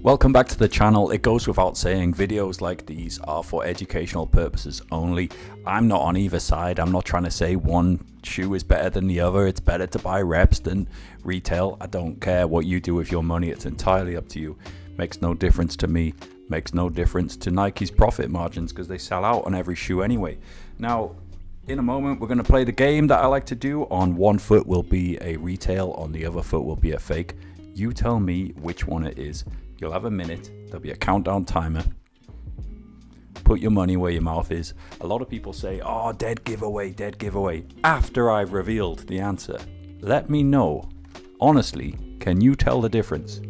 Welcome back to the channel. It goes without saying, videos like these are for educational purposes only. I'm not on either side. I'm not trying to say one shoe is better than the other. It's better to buy reps than retail. I don't care what you do with your money. It's entirely up to you. Makes no difference to me. Makes no difference to Nike's profit margins because they sell out on every shoe anyway. Now, in a moment, we're going to play the game that I like to do. On one foot will be a retail, on the other foot will be a fake. You tell me which one it is. You'll have a minute. There'll be a countdown timer. Put your money where your mouth is. A lot of people say, oh, dead giveaway, after I've revealed the answer. Let me know. Honestly, can you tell the difference?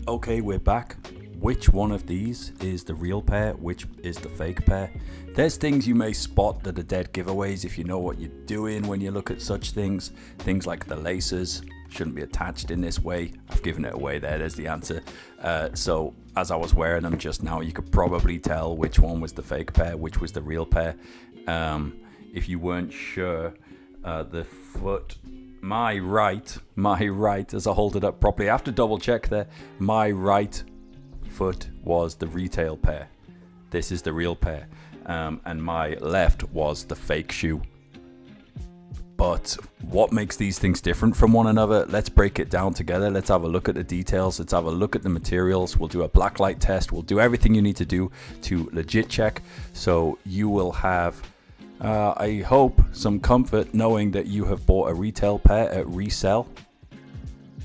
Okay, we're back. Which one of these is the real pair? Which is the fake pair? There's things you may spot that are dead giveaways if you know what you're doing when you look at such things. Things like the laces shouldn't be attached in this way. I've given it away there. There's the answer. So as I was wearing them just now, you could probably tell which one was the fake pair, which was the real pair. If you weren't sure, the foot... My right, as I hold it up properly, I have to double check there, my right foot was the retail pair. This is the real pair. And my left was the fake shoe. But what makes these things different from one another? Let's break it down together. Let's have a look at the details. Let's have a look at the materials. We'll do a blacklight test. We'll do everything you need to do to legit check. So you will have... I hope some comfort knowing that you have bought a retail pair at resell.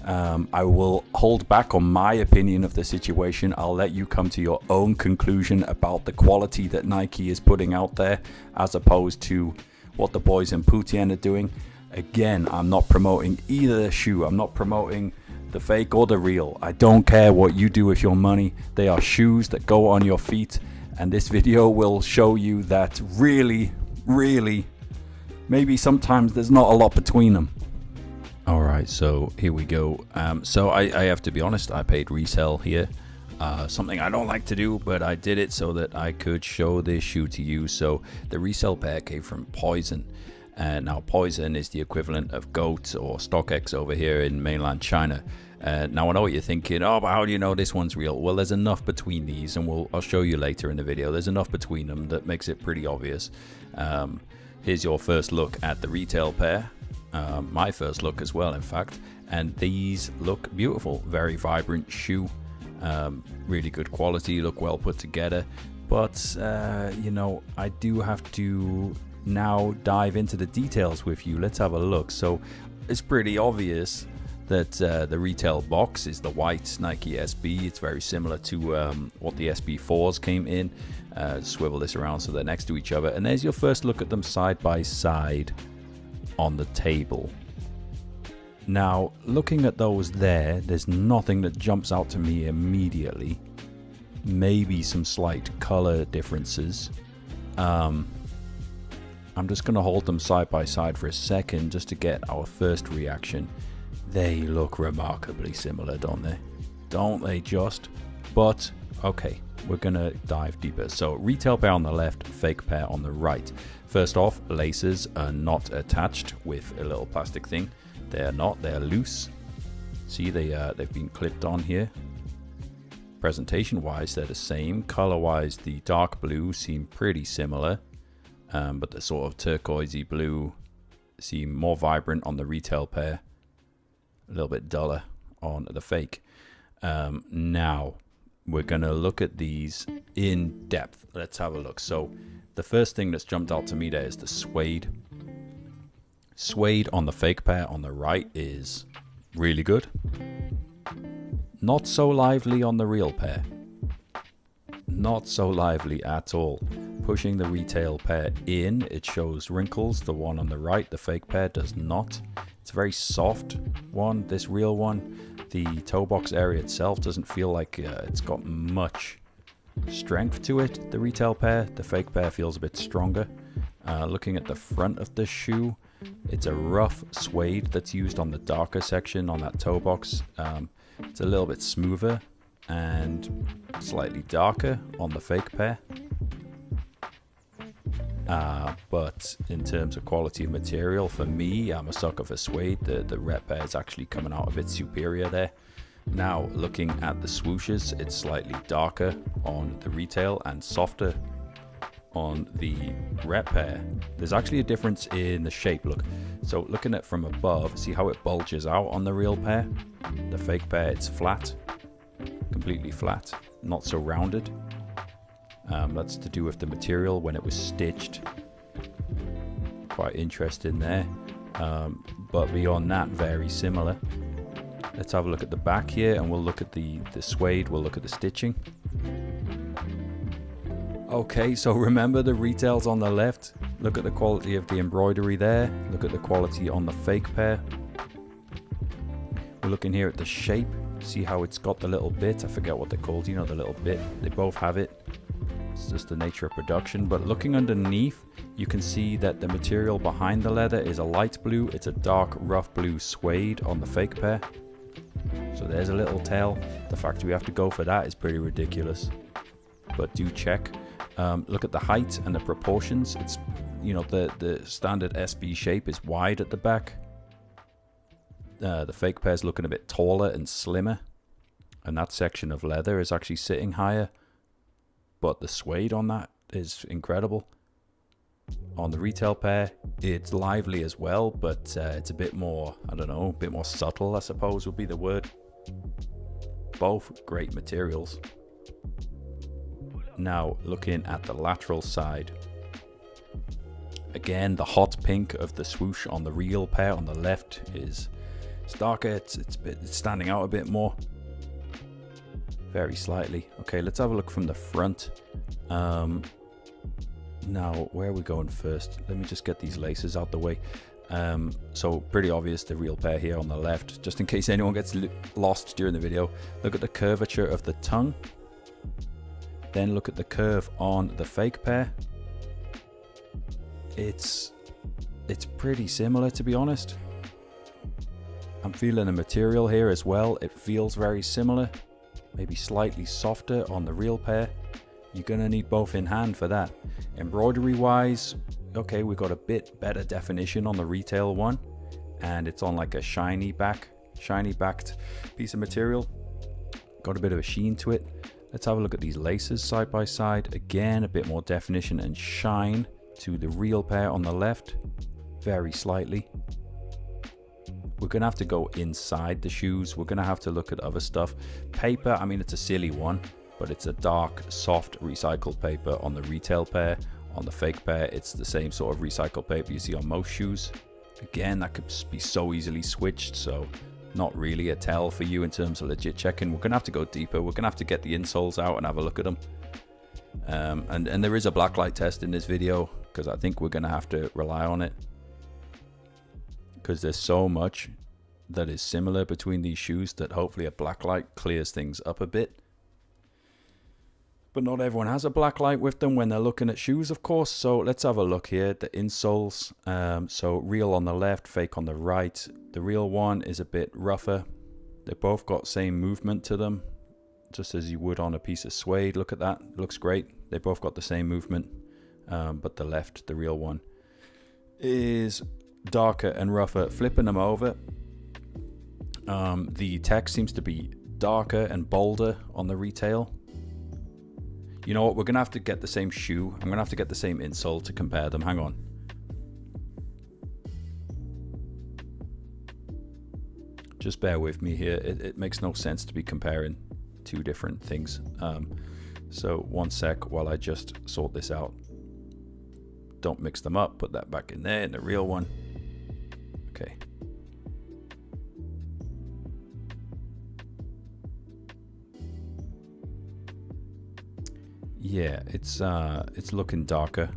I will hold back on my opinion of the situation. I'll let you come to your own conclusion about the quality that Nike is putting out there as opposed to what the boys in Putian are doing. Again, I'm not promoting either shoe. I'm not promoting the fake or the real. I don't care what you do with your money. They are shoes that go on your feet. And this video will show you that really, maybe sometimes there's not a lot between them. All right, so here we go. So I have to be honest, I paid resale here. Something I don't like to do, but I did it so that I could show this shoe to you. So the resale pair came from Poison. Now Poison is the equivalent of GOAT or StockX over here in mainland China. Now I know what you're thinking, oh, but how do you know this one's real? Well, there's enough between these, and I'll show you later in the video. There's enough between them that makes it pretty obvious. Here's your first look at the retail pair. My first look as well, in fact. And these look beautiful. Very vibrant shoe. Really good quality, look well put together. But, you know, I do have to now dive into the details with you. Let's have a look. So it's pretty obvious that the retail box is the white Nike SB. It's very similar to what the SB4s came in. Swivel this around so they're next to each other. And there's your first look at them side by side on the table. Now, looking at those there's nothing that jumps out to me immediately. Maybe some slight color differences. I'm just going to hold them side by side for a second just to get our first reaction. They look remarkably similar, don't they? Don't they just? But, okay, we're going to dive deeper. So, retail pair on the left, fake pair on the right. First off, laces are not attached with a little plastic thing. They're not, they're loose. See, they've been clipped on here. Presentation-wise, they're the same. Color-wise, the dark blue seem pretty similar. But the sort of turquoisey blue seem more vibrant on the retail pair. A little bit duller on the fake. Now, we're going to look at these in depth. Let's have a look. So the first thing that's jumped out to me there is the suede. Suede on the fake pair on the right is really good. Not so lively on the real pair. Not so lively at all. Pushing the retail pair in, it shows wrinkles. The one on the right, the fake pair, does not. It's a very soft one. This real one, the toe box area itself doesn't feel like it's got much strength to it. The retail pair, the fake pair feels a bit stronger. Looking at the front of the shoe, it's a rough suede that's used on the darker section on that toe box. It's a little bit smoother and slightly darker on the fake pair. But in terms of quality of material, for me, I'm a sucker for suede. The red pair is actually coming out a bit superior there. Now, looking at the swooshes, it's slightly darker on the retail and softer on the red pair. There's actually a difference in the shape. Look, so looking at from above, see how it bulges out on the real pair? The fake pair, it's flat, completely flat, not so rounded. That's to do with the material when it was stitched. Quite interesting there. But beyond that, very similar. Let's have a look at the back here, and we'll look at the suede, we'll look at the stitching. Okay, so remember the retails on the left. Look at the quality of the embroidery there. Look at the quality on the fake pair. We're looking here at the shape. See how it's got the little bit. I forget what they're called, you know, the little bit. They both have it. It's just the nature of production. But looking underneath, you can see that the material behind the leather is a light blue. It's a dark rough blue suede on the fake pair. So there's a little tell. The fact we have to go for that is pretty ridiculous. But do check. Look at the height and the proportions. It's, you know, the standard SB shape is wide at the back. The fake pair is looking a bit taller and slimmer. And that section of leather is actually sitting higher. But the suede on that is incredible. On the retail pair, it's lively as well, but it's a bit more, I don't know, a bit more subtle, I suppose would be the word. Both great materials. Now, looking at the lateral side. Again, the hot pink of the swoosh on the real pair on the left is darker. It's standing out a bit more. Very slightly. Okay, let's have a look from the front. Now, where are we going first? Let me just get these laces out the way. So pretty obvious, the real pair here on the left. Just in case anyone gets lost during the video, look at the curvature of the tongue. Then look at the curve on the fake pair. It's pretty similar, to be honest. I'm feeling the material here as well. It feels very similar. Maybe slightly softer on the real pair. You're gonna need both in hand for that. Embroidery wise, okay, we've got a bit better definition on the retail one, and it's on like a shiny backed piece of material. Got a bit of a sheen to it. Let's have a look at these laces side by side. Again, a bit more definition and shine to the real pair on the left, very slightly. We're gonna have to go inside the shoes. We're gonna have to look at other stuff. Paper, I mean, it's a silly one, but it's a dark, soft recycled paper on the retail pair. On the fake pair, it's the same sort of recycled paper you see on most shoes. Again, that could be so easily switched, so not really a tell for you in terms of legit checking. We're gonna have to go deeper. We're gonna have to get the insoles out and have a look at them. And there is a blacklight test in this video, because I think we're gonna have to rely on it, because there's so much that is similar between these shoes that hopefully a blacklight clears things up a bit. But not everyone has a blacklight with them when they're looking at shoes, of course. So let's have a look here. The insoles. So real on the left, fake on the right. The real one is a bit rougher. They both got same movement to them, just as you would on a piece of suede. Look at that. Looks great. They both got the same movement. But the left, the real one, is darker and rougher. Flipping them over, the text seems to be darker and bolder on the retail. You know what, we're gonna have to get the same shoe. I'm gonna have to get the same insole to compare them. Hang on. Just bear with me here. It makes no sense to be comparing two different things. So 1 sec while I just sort this out. Don't mix them up, put that back in there in the real one. Okay. Yeah, it's looking darker.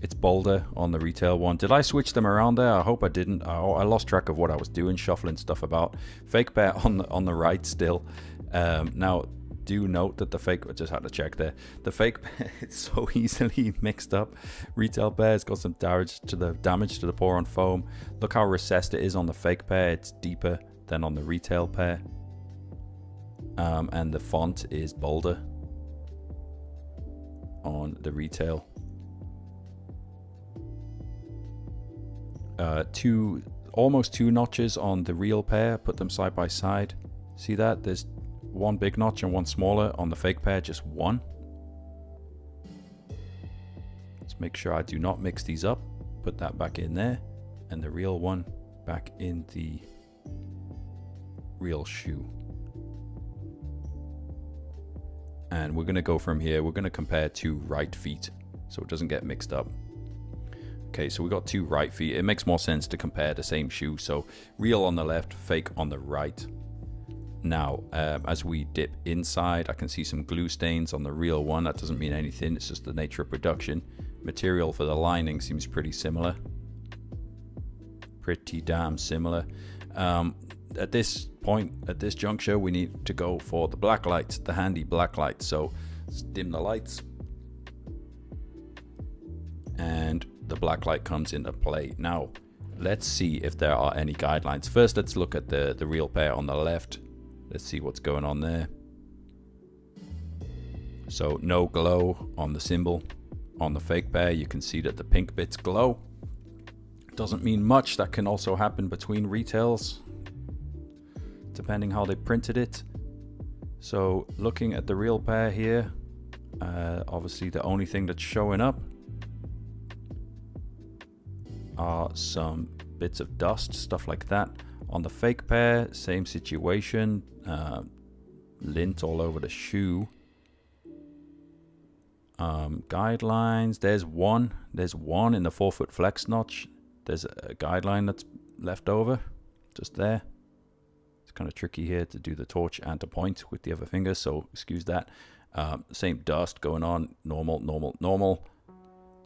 It's bolder on the retail one. Did I switch them around there? I hope I didn't. I lost track of what I was doing, shuffling stuff about. Fake bear on the right still. Now, do note that the fake, I just had to check there. The fake bear is so easily mixed up. Retail bear's got some damage to the pour-on foam. Look how recessed it is on the fake pair. It's deeper than on the retail pair. And the font is bolder on the retail. Almost two notches on the real pair. Put them side by side. See that? There's one big notch and one smaller. On the fake pair, just one. Let's make sure I do not mix these up. Put that back in there, and the real one back in the real shoe. And we're going to go from here. We're going to compare two right feet so it doesn't get mixed up. Okay, so we got two right feet. It makes more sense to compare the same shoe. So real on the left, fake on the right. Now, as we dip inside, I can see some glue stains on the real one. That doesn't mean anything. It's just the nature of production. Material for the lining seems pretty similar. Pretty damn similar. At this point, at this juncture, we need to go for the black light, the handy black light. So let's dim the lights. And the black light comes into play. Now, let's see if there are any guidelines. First, let's look at the real pair on the left. Let's see what's going on there. So no glow on the symbol. On the fake pair, you can see that the pink bits glow. Doesn't mean much. That can also happen between retails, depending how they printed it. So looking at the real pair here, obviously the only thing that's showing up are some bits of dust, stuff like that. On the fake pair, same situation. Lint all over the shoe. Guidelines, there's one in the 4-foot flex notch. There's a guideline that's left over just there. It's kind of tricky here to do the torch and to point with the other finger, so excuse that. Same dust going on. Normal.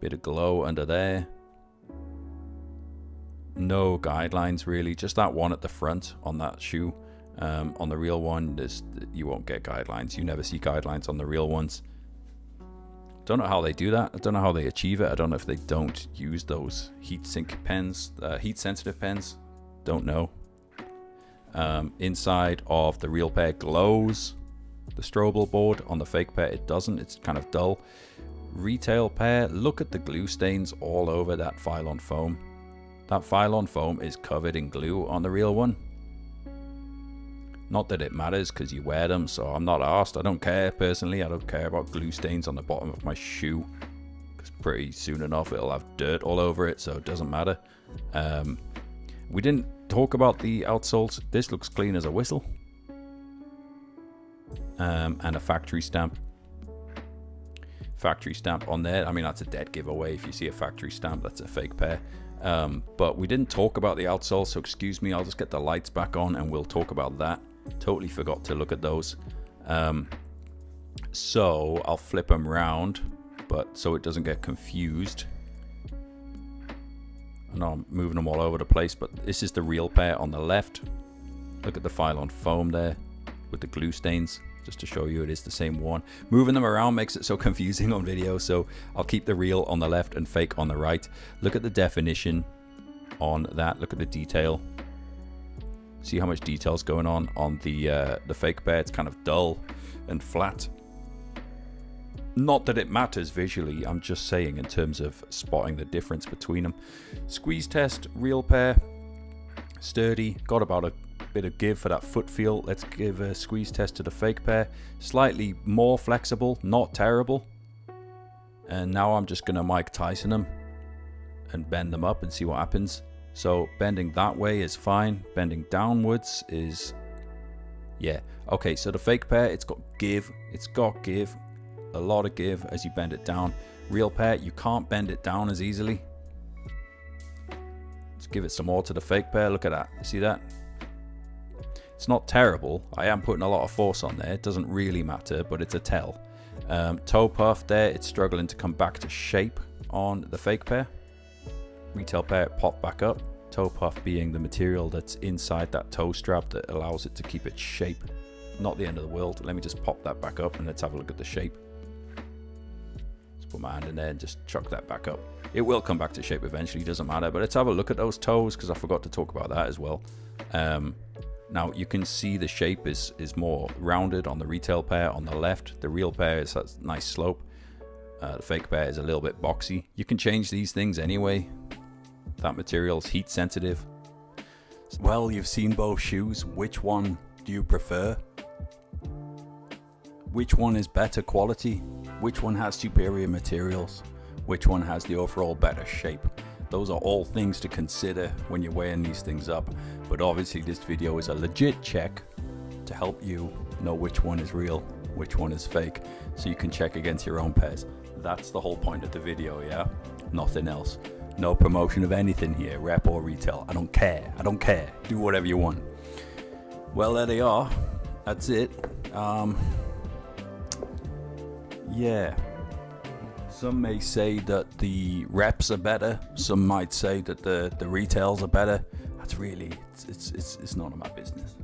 Bit of glow under there. No guidelines really, just that one at the front on that shoe. On the real one, you won't get guidelines. You never see guidelines on the real ones. Don't know how they do that. I don't know how they achieve it. I don't know if they don't use those heat sensitive pens. Don't know. Inside of the real pair glows. The Strobel board. On the fake pair it doesn't. It's kind of dull. Retail pair, look at the glue stains all over that Phylon foam. That Phylon foam is covered in glue on the real one. Not that it matters because you wear them, so I'm not arsed. I don't care personally. I don't care about glue stains on the bottom of my shoe, because pretty soon enough it'll have dirt all over it, so it doesn't matter. We didn't talk about the outsoles. This looks clean as a whistle. And a factory stamp. Factory stamp on there. I mean, that's a dead giveaway. If you see a factory stamp, that's a fake pair. But we didn't talk about the outsole, so excuse me. I'll just get the lights back on and we'll talk about that. Totally forgot to look at those. So I'll flip them around, but so it doesn't get confused. I know I'm moving them all over the place, but this is the real pair on the left. Look at the Phylon foam there with the glue stains, just to show you it is the same one. Moving them around makes it so confusing on video, so I'll keep the real on the left and fake on the right. Look at the definition on that. Look at the detail. See how much detail's going on the fake pair. It's kind of dull and flat. Not that it matters visually, I'm just saying in terms of spotting the difference between them. Squeeze test, real pair, sturdy, got about a bit of give for that foot feel. Let's give a squeeze test to the fake pair. Slightly more flexible, not terrible. And now I'm just gonna Mike Tyson them and bend them up and see what happens. So bending that way is fine. Bending downwards is Yeah. Okay, so the fake pair, it's got give. It's got give. A lot of give as you bend it down. Real pair, you can't bend it down as easily. Let's give it some more to the fake pair. Look at that. See that? It's not terrible. I am putting a lot of force on there. It doesn't really matter, but it's a tell. Toe puff there, it's struggling to come back to shape on the fake pair. Retail pair, pop back up. Toe puff being the material that's inside that toe strap that allows it to keep its shape. Not the end of the world. Let me just pop that back up and let's have a look at the shape. Just put my hand in there and just chuck that back up. It will come back to shape eventually, doesn't matter. But let's have a look at those toes because I forgot to talk about that as well. Now you can see the shape is more rounded on the retail pair on the left. The real pair is that nice slope. The fake pair is a little bit boxy. You can change these things anyway. That material is heat sensitive. Well, you've seen both shoes. Which one do you prefer? Which one is better quality? Which one has superior materials? Which one has the overall better shape? Those are all things to consider when you're weighing these things up. But obviously this video is a legit check to help you know which one is real, which one is fake, so you can check against your own pairs. That's the whole point of the video, yeah? Nothing else. No promotion of anything here, rep or retail. I don't care. I don't care. Do whatever you want. Well, there they are. That's it. Yeah. Some may say that the reps are better. Some might say that the retails are better. That's really, it's none of my business.